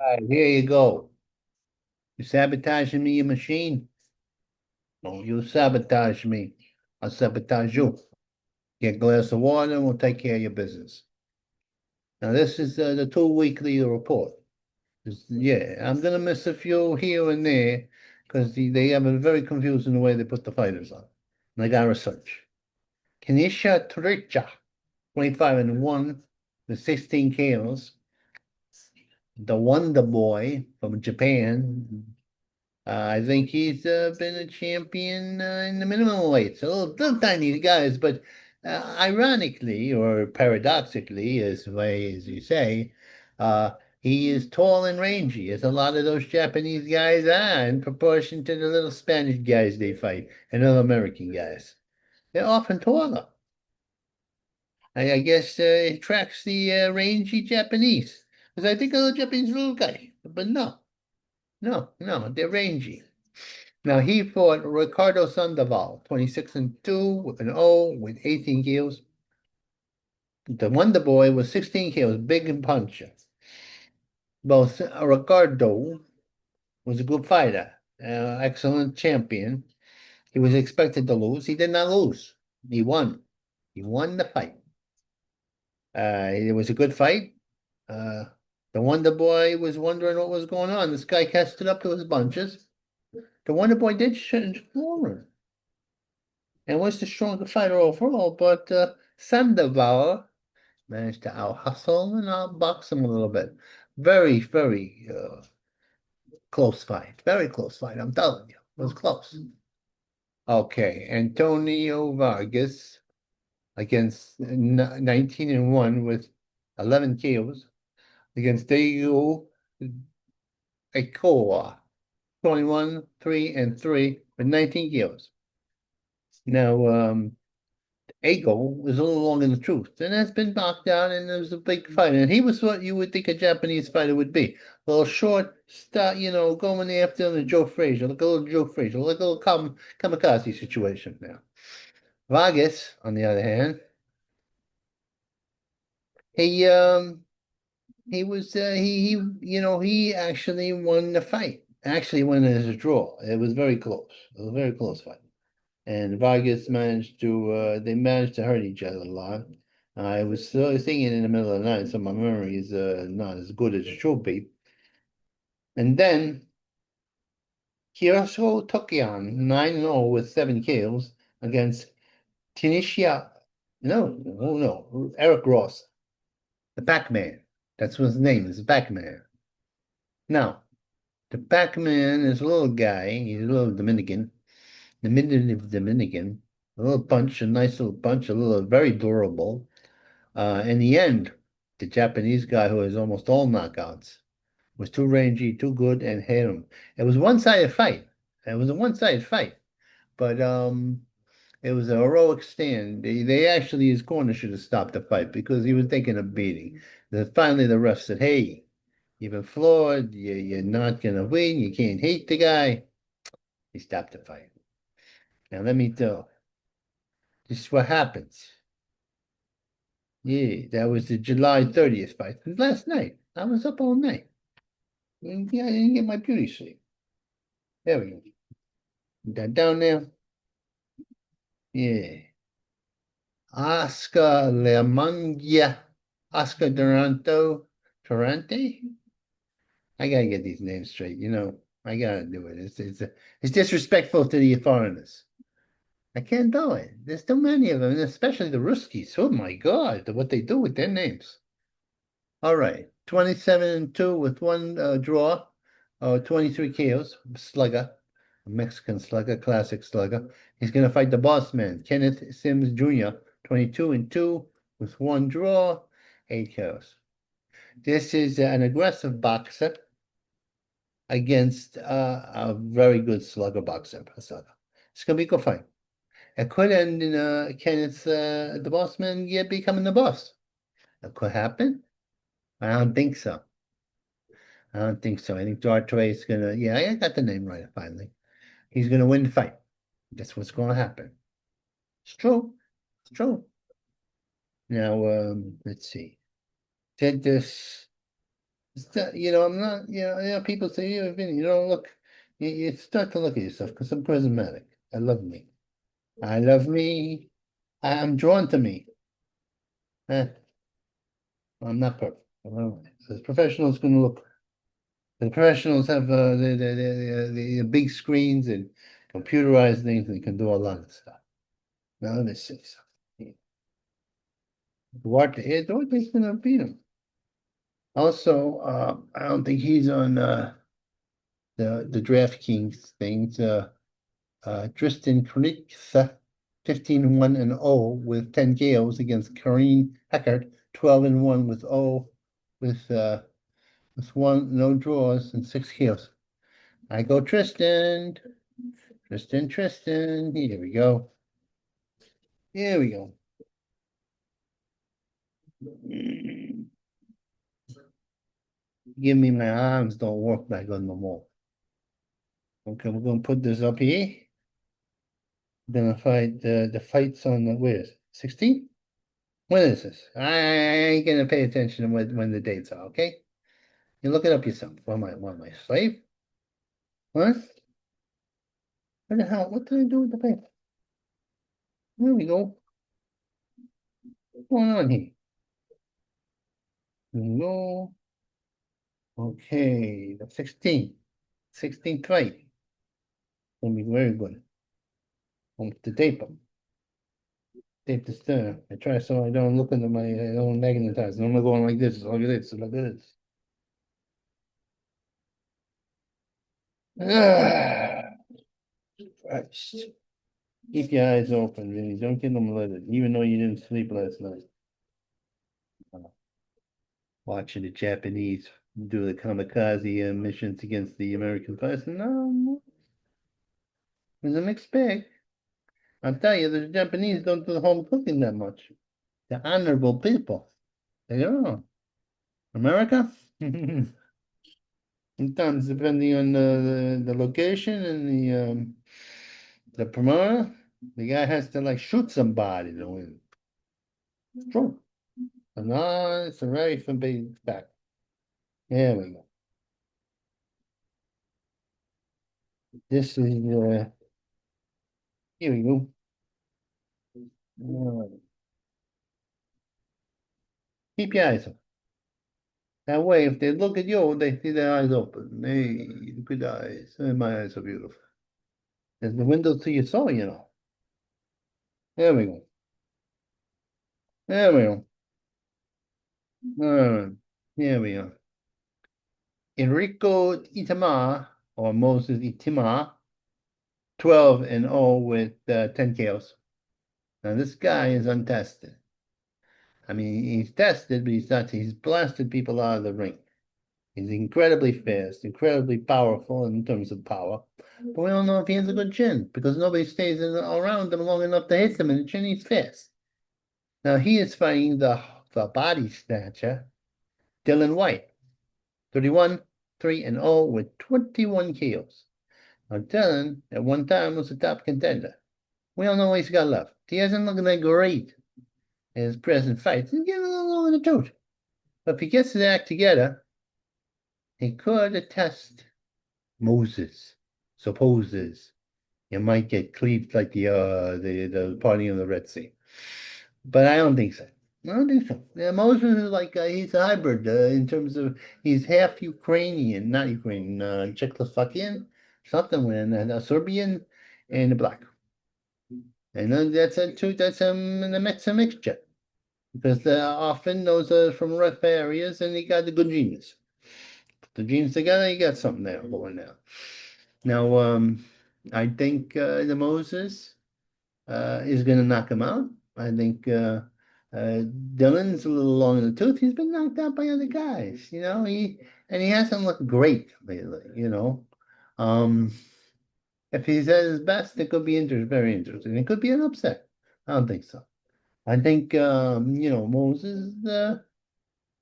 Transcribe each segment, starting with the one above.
All right, here you go. You sabotaging me, your machine? No, you sabotage me. I'll sabotage you. Get a glass of water and we'll take care of your business. Now, this is the two weekly report. Yeah, I'm going to miss a few here and there because they have a very confusing the way they put the fighters on. And I got to research. Kenisha Tricha, 25 and 1 with 16 KOs. The Wonder Boy from Japan, I think he's been a champion in the minimum weights. A little tiny guys, but ironically or paradoxically, as way as you say, uh, he is tall and rangy, as a lot of those Japanese guys are, in proportion to the little Spanish guys they fight and other American guys. They're often taller. I guess it tracks the rangy Japanese, because I think of the Japanese little guy, but no, no, they're rangy. Now he fought Ricardo Sandoval, 26 and 2 with an O with 18 kills. The Wonder Boy was 16 kills, big and puncher. Both Ricardo was a good fighter, excellent champion. He was expected to lose. He did not lose. He won. He won the fight. It was a good fight. Uh, the Wonder Boy was wondering what was going on. This guy catched it up to his bunches. The Wonder Boy did shouldn't forward and was the stronger fighter overall, but Sandoval managed to out hustle and outbox him a little bit. Very, very close fight. Very close fight. I'm telling you, it was close. Okay, Antonio Vargas against 19 and 1 with 11 KOs against Diego Ecoa, 21, 3 and 3 with 19 KOs. Now, Ego was a little longer in the truth, and that's been knocked out, and it was a big fight. And he was what you would think a Japanese fighter would be. A little short, start, going after the Joe Frazier, like a little Joe Frazier, like a little kamikaze situation now. Vargas, on the other hand, he he was he actually won the fight. Actually won it as a draw. It was very close. It was a very close fight. And Vargas managed to they managed to hurt each other a lot. I was thinking in the middle of the night, so my memory is not as good as it should be. And then Kiyoshi Tokian, 9-0 with 7 kills against Tunisia. No, oh no, Eric Ross, the Pac-Man. That's what his name is, Pac-Man. Now, the Pac-Man is a little guy. He's a little Dominican. Dominican. A little punch, a nice little punch, a little very durable. In the end, the Japanese guy who has almost all knockouts was too rangy, too good, and hit him. It was one-sided fight. It was a one-sided fight, but it was a heroic stand. They actually, his corner should have stopped the fight because he was taking a beating. Finally, the ref said, "Hey, you've been floored. You're not gonna win. You can't hate the guy." He stopped the fight. Now let me tell. This is what happens. Yeah, that was the July 30th fight. Last night. I was up all night. Yeah, I didn't get my beauty sleep. There we go. Got down there. Yeah. Oscar Lemangia. Oscar Durante? I gotta get these names straight. I gotta do it. It's disrespectful to the foreigners. I can't do it. There's too many of them, and especially the Ruskies. Oh my God, what they do with their names. All right, 27 and 2 with one draw, 23 KOs, slugger, a Mexican slugger, classic slugger. He's going to fight the boss man, Kenneth Sims Jr., 22 and 2 with one draw, 8 KOs. This is an aggressive boxer against a very good slugger boxer. It's going to be a good fight. It could end in Kenneth, the boss man, becoming the boss. It could happen. I don't think so. I don't think so. I think Dartre is gonna. Yeah, I got the name right finally. He's gonna win the fight. That's what's gonna happen. It's true. It's true. Now, let's see. Did this? I'm not, people say, Vinny, you don't look, you start to look at yourself because I'm charismatic. I love me. I love me. I'm drawn to me. Eh, I'm not perfect. The professionals can look. The professionals have the big screens and computerized things and can do a lot of stuff. Now let me see something. Duarte's gonna beat him. Also, I don't think he's on the DraftKings things. Tristan Kriegsa, 15-1-0 with 10 KOs against Kareem Heckert, 12-1 with one no draws and 6 KOs. I go Tristan. Tristan. Here we go. Here we go. Give me my arms, don't work back on no more. Okay, we're gonna put this up here. We're gonna fight the fights on the where is it? 16? When is this? I ain't gonna pay attention to when the dates are, okay? You look it up yourself. What am I, slave? What? What the hell? What did I do with the paper? There we go. What's going on here? There we go. Okay, the 16th. 16th fight. Gonna be very good. I'm to tape them. Tape this there. I try so I don't look into I don't magnetize. I'm going like this. Look at this. Look at this. Ah, Christ. Keep your eyes open, Vinny. Don't get them lit, even though you didn't sleep last night. Watching the Japanese do the kamikaze missions against the American pilots. No, it's a mixed bag. I'll tell you, the Japanese don't do the home cooking that much. They're honorable people. They are. America? Sometimes, depending on the location and the promoter, the guy has to like shoot somebody to win. It's true. No, it's a very forbidden fact. There we go. This is here we go. Uh, Keep your eyes open. That way, if they look at you, they see their eyes open. Hey, good eyes. My eyes are beautiful. There's the window to your soul. There we go. There we go. Here we are. Enrico Itamar, or Moses Itamar, 12-0 with 10 KOs. Now, this guy is untested. I mean, he's tested, but he's not. He's blasted people out of the ring. He's incredibly fast, incredibly powerful in terms of power. But we don't know if he has a good chin because nobody stays around him long enough to hit him in the chin. He's fast. Now he is fighting the body snatcher, Dylan White, 31, 3-0 with 21 KOs. Now Dylan at one time was a top contender. We don't know what he's got left. He hasn't looked that great in his present fights. He's getting a little long in the tooth. But if he gets his act together, he could attest Moses supposes you might get cleaved like the party in the Red Sea. But I don't think so. I don't think so. Yeah, Moses is like he's a hybrid in terms of he's half Ukrainian, not Ukrainian, Czechoslovakian, something with a Serbian and a black. And then that's a two. That's a mixture because often those are from rough areas and they got the good genes. Put the genes together, you got something there going now. Now, I think the Moses is going to knock him out. I think Dylan's a little long in the tooth. He's been knocked out by other guys, he hasn't looked great lately. Um, if he's at his best, it could be very interesting. It could be an upset. I don't think so. I think Moses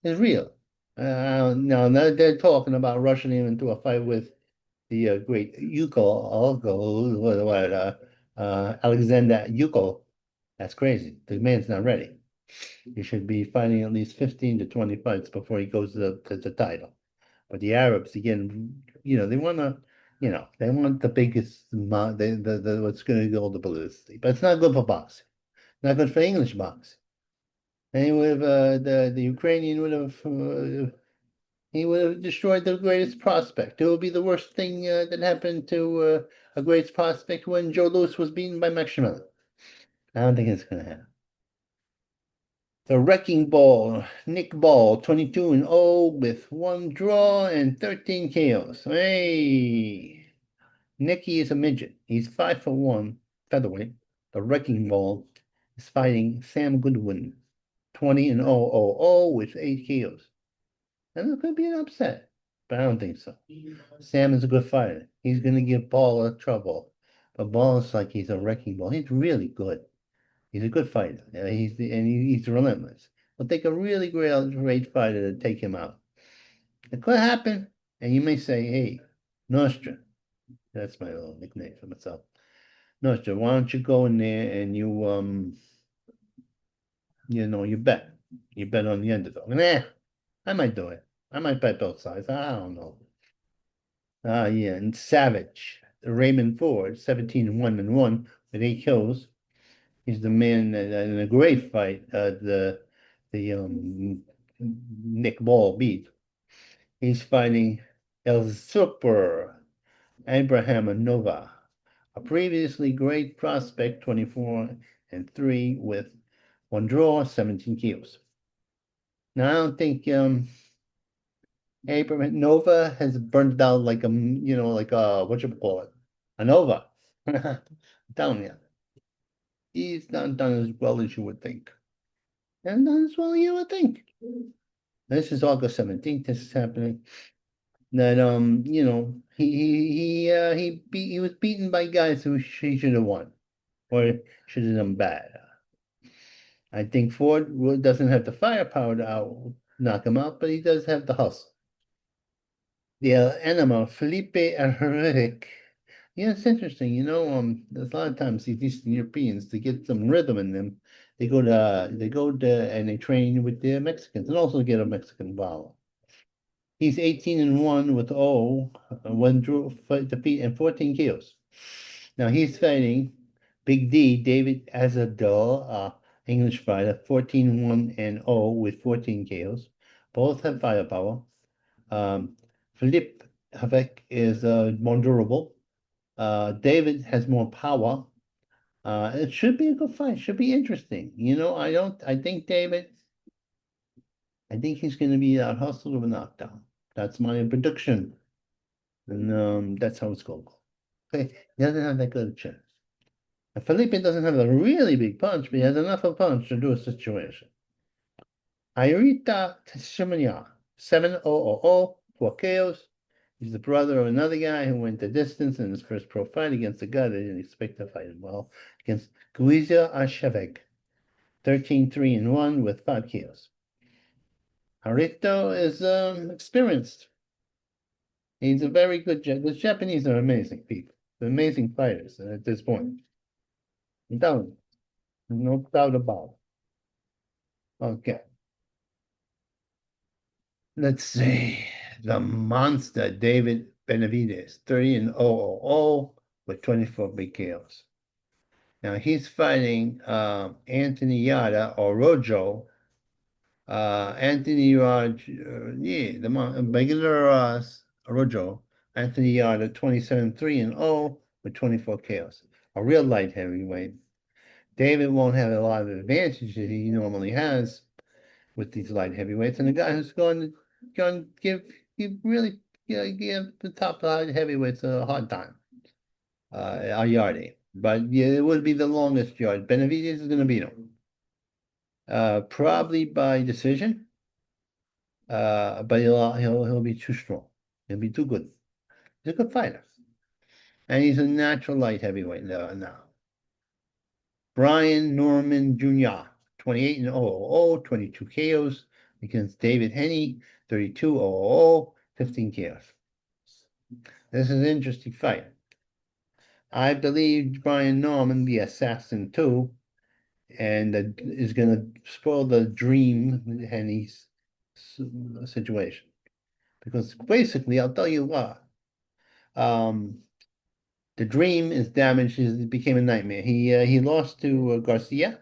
is real. Now they're talking about rushing him into a fight with the great Alexander Yuko. That's crazy. The man's not ready. He should be fighting at least 15 to 20 fights before he goes to the title. But the Arabs, again, they want to, they want the biggest, what's going to go the publicity. But it's not good for boxing. Not good for English boxing. And he would have, the Ukrainian would have, he would have destroyed the greatest prospect. It would be the worst thing that happened to a great prospect when Joe Louis was beaten by Max Schmeling. I don't think it's going to happen. The Wrecking Ball, Nick Ball, 22-0 with 1 draw and 13 KOs. Hey, Nicky is a midget. He's 5'1", featherweight. The Wrecking Ball is fighting Sam Goodwin, 20-0 with 8 KOs. And it could be an upset, but I don't think so. Sam is a good fighter. He's going to give Ball a trouble. But Ball is like he's a wrecking ball. He's really good. He's a good fighter. He's relentless. It'll take a really great fighter to take him out. It could happen, and you may say, "Hey, Nostra," that's my little nickname for myself. Nostra, why don't you go in there and you bet. You bet on the underdog. Nah, I might do it. I might bet both sides. I don't know. Yeah, and Savage, Raymond Ford, 17-1 with 8 kills. He's the man in a great fight. The Nick Ball beat. He's fighting El Super Abraham Nova, a previously great prospect, 24-3 with 1 draw, 17 kills. Now I don't think Abraham Nova has burned down like what you call it, a Nova. I'm telling you, he's not done as well as you would think. And not as well as you would think. This is August 17th. This is happening. That he was beaten by guys who he should have won or should have done bad. I think Ford doesn't have the firepower to knock him out, but he does have the hustle. The animal Felipe Herrick. Yeah, it's interesting. There's a lot of times these Eastern Europeans to get some rhythm in them, they go to and they train with the Mexicans and also get a Mexican vowel. He's 18-1 with 1 draw defeat and 14 kills. Now he's fighting Big D, David Azador, English fighter, 14-1-0 with 14 KOs. Both have firepower. Philippe Havek is more durable. David has more power. It should be a good fight. Should be interesting. I think he's going to be out hustled or knocked down. That's my prediction. And that's how it's going to go. Okay, he doesn't have that good a chance. And Felipe doesn't have a really big punch, but he has enough of a punch to do a situation. Airita Teshimanya, 7-0-0, 4 KOs. He's the brother of another guy who went the distance in his first pro fight against a guy they didn't expect to fight him well, against Guizia Asheveg, 13-3-1 with 5 KOs. Harito is experienced. He's a very good the Japanese are amazing people. They're amazing fighters at this point. No doubt about it. Okay. Let's see. The monster, David Benavides, 30-0-0 with 24 big KOs. Now he's fighting Anthony Yada or Rojo. Anthony Raj, the regular Rojo. Anthony Yada, 27-3-0 with 24 KOs. A real light heavyweight. David won't have a lot of advantages he normally has with these light heavyweights, and the guy who's going to give the top light heavyweights a hard time. Ayardi. But yeah, it would be the longest yard. Benavides is going to beat him. Probably by decision. But he'll be too strong. He'll be too good. He's a good fighter. And he's a natural light heavyweight now. Brian Norman Jr., 28-0-0, 22 KOs against David Henney, 32-0-0, 15 KOs. This is an interesting fight. I believe Brian Norman, the assassin too, and is going to spoil the dream Henney's situation. Because basically, I'll tell you what, um, the dream is damaged. It became a nightmare. He lost to Garcia,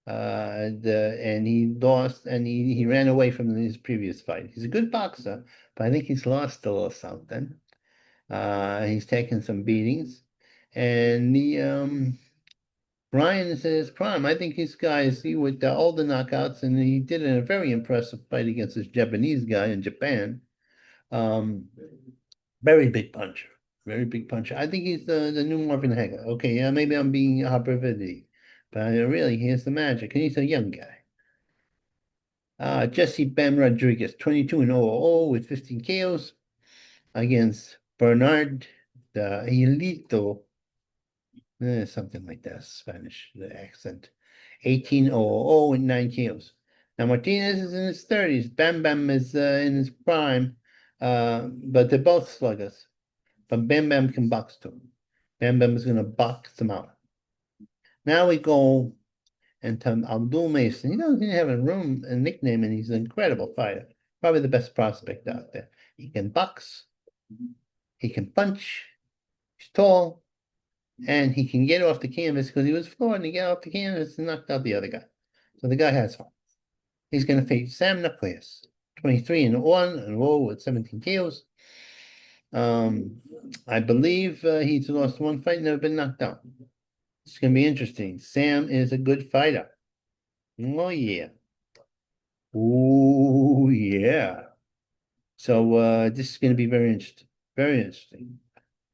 and he lost, and he ran away from his previous fight. He's a good boxer, but I think he's lost a little something. He's taken some beatings, and the Brian is in his prime. I think his guy is with all the knockouts, and he did a very impressive fight against this Japanese guy in Japan. Um, Very big puncher, very big puncher. I think he's the new Marvin Hagler. Okay, yeah, maybe I'm being hyperbole, but really, here's the magic, and he's a young guy. Jesse Bam Rodriguez, 22-0 with 15 KOs against Bernard the Elito, something like that, Spanish the accent. 18-0 with 9 KOs. Now Martinez is in his 30s. Bam Bam is in his prime, but they're both sluggers. But Bam Bam can box too. Bam Bam is going to box him out. Now we go into Abdul Mason. He doesn't even have a nickname, and he's an incredible fighter. Probably the best prospect out there. He can box, he can punch, he's tall, and he can get off the canvas because he was floored and he got off the canvas and knocked out the other guy. So the guy has heart. He's going to face Sam Nucleus, 23-1 and roll with 17 KOs. I believe he's lost one fight, never been knocked out. It's going to be interesting. Sam is a good fighter. Oh, yeah. Oh, yeah. So this is going to be very interesting. Very interesting.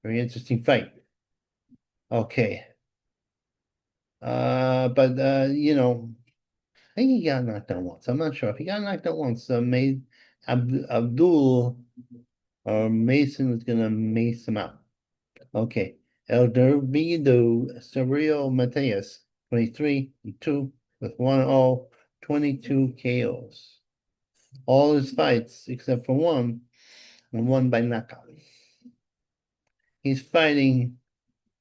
Very interesting fight. Okay. But I think he got knocked out once. I'm not sure. If he got knocked out once, Abdul or Mason was gonna mace him out. Okay. El Dervido Sabriel Mateus, 23-2 with 1-0, 22 KOs. All his fights, except for one, were won by knockout. He's fighting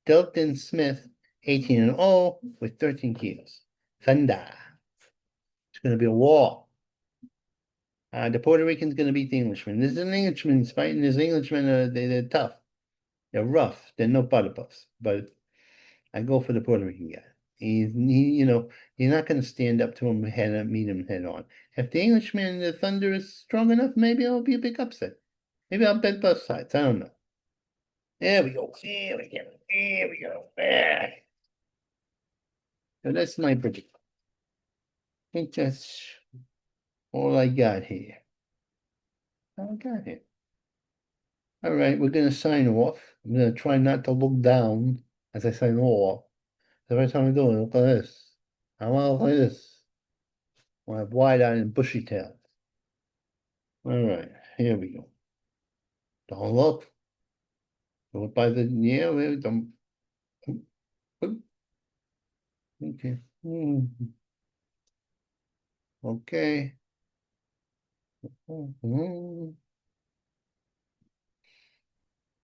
Delton Smith, 18-0 with 13 KOs. Thunder. It's going to be a war. The Puerto Rican's going to beat the Englishman. There's an Englishman's fighting. There's Englishmen, they're tough. They're rough. They're no butter puffs. But I go for the Puerto Rican guy. You're not going to stand up to him meet him head on. If the Englishman, the Thunder is strong enough, maybe it'll be a big upset. Maybe I'll bet both sides. I don't know. There we go. There we go. There we go. There. So that's my prediction. I think that's all I got here. All I got here. All right, we're going to sign off. I'm going to try not to look down as I sign off. Every time I do it, look like this. I want to look like this. I have wide-eyed and bushy tail. All right, here we go. Don't look. Look by the, yeah, we don't. Okay. Okay.